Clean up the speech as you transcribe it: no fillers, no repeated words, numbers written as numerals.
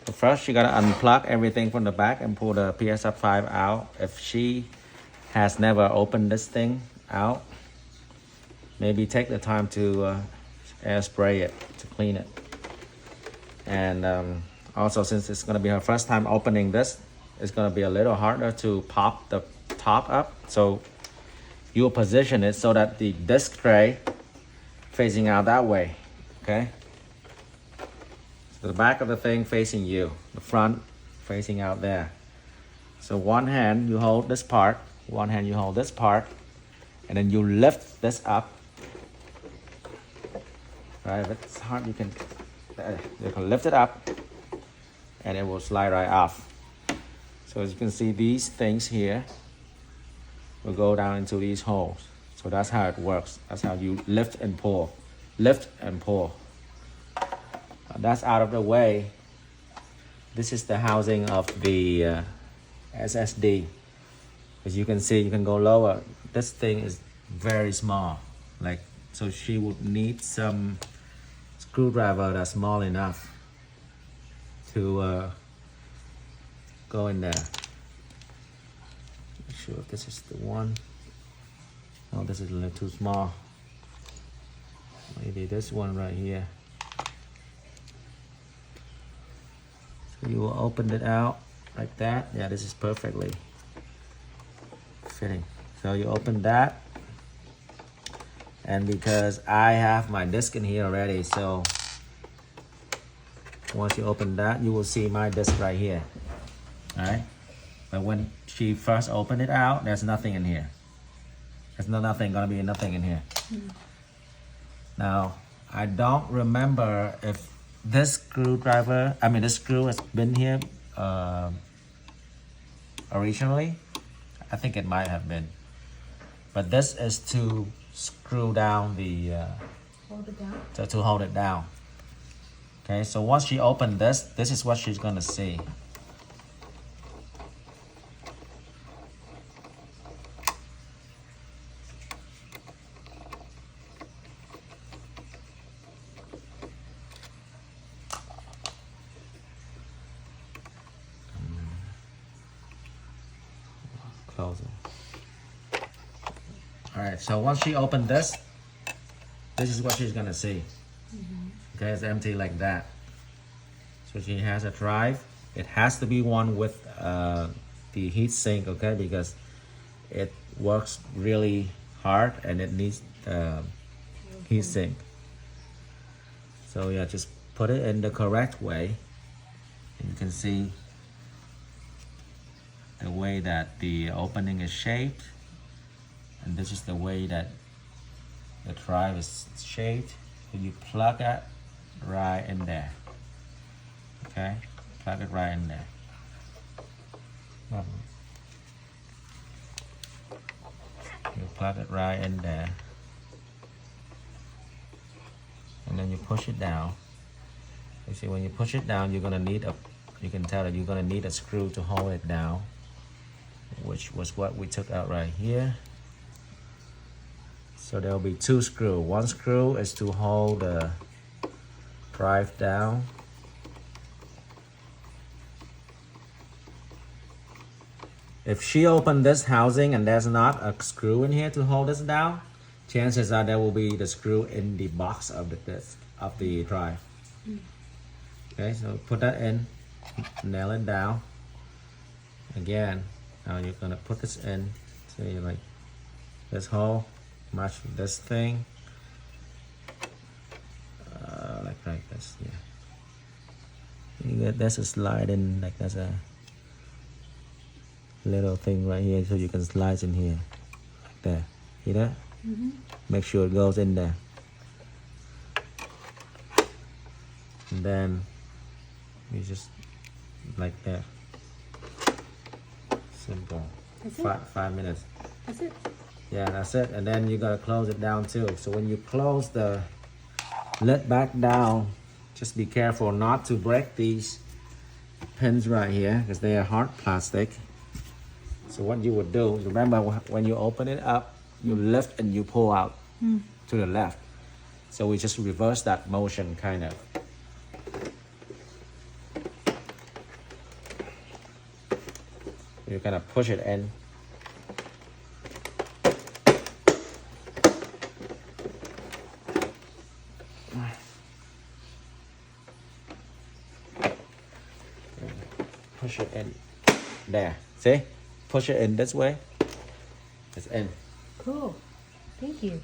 So first, you gotta unplug everything from the back and pull the PS5 out. If she has never opened this thing out, maybe take the time to air spray it to clean it. And also, since it's gonna be her first time opening this, it's gonna be a little harder to pop the top up. So you'll position it so that the disc tray facing out that way, okay? So the back of the thing facing you, the front facing out there. So one hand you hold this part, one hand you hold this part, and then you lift this up. Right, if it's hard, you can lift it up, and it will slide right off. So as you can see, these things here will go down into these holes. So that's how it works. That's how you lift and pull. Lift and pull. That's out of the way. This is the housing of the SSD. As you can see, you can go lower. This thing is very small. Like, so she would need some screwdriver that's small enough to go in there. Not sure if this is the one. Oh, this is a little too small. Maybe this one right here. So you will open it out like that. Yeah, this is perfectly fitting. So you open that, and because I have my disc in here already, so once you open that, you will see my disc right here. All right, but when she first opened it out, there's nothing in here. There's nothing gonna be nothing in here. Now, I don't remember if this screwdriver, this screw has been here originally. I think it might have been. But this is to screw down the, Hold it down. to hold it down. Okay, so once she opened this is what she's gonna see. Close it. All right, so once she opened this is what she's gonna see. Okay, it's empty like that. So she has a drive. It has to be one with the heat sink, okay, because it works really hard and it needs heat sink. So yeah, just put it in the correct way, and you can see the way that the opening is shaped, and this is the way that the drive is shaped. So you plug it right in there. Okay, plug it right in there. You plug it right in there, and then you push it down. You see, when you push it down, you're gonna need you can tell that you're gonna need a screw to hold it down, which was what we took out right here. So there'll be two screws. One screw is to hold the drive down. If she opened this housing and there's not a screw in here to hold this down, chances are there will be the screw in the box of the disc of the drive. Okay, so put that in, nail it down. Again, now you're gonna put this in, say like this hole, match this thing, like this, yeah. You get there's a slide in, like there's a little thing right here, so you can slide in here, like that. See that? Make sure it goes in there. And then you just like that. Simple. That's it? 5 minutes. That's it. Yeah, that's it. And then you gotta close it down too. So when you close the lid back down, just be careful not to break these pins right here, because they are hard plastic. So what you would do, remember when you open it up, you lift and you pull out to the left. So we just reverse that motion kind of. you're gonna push it in. Push it in. There. See? Push it in this way. It's in. Cool. Thank you.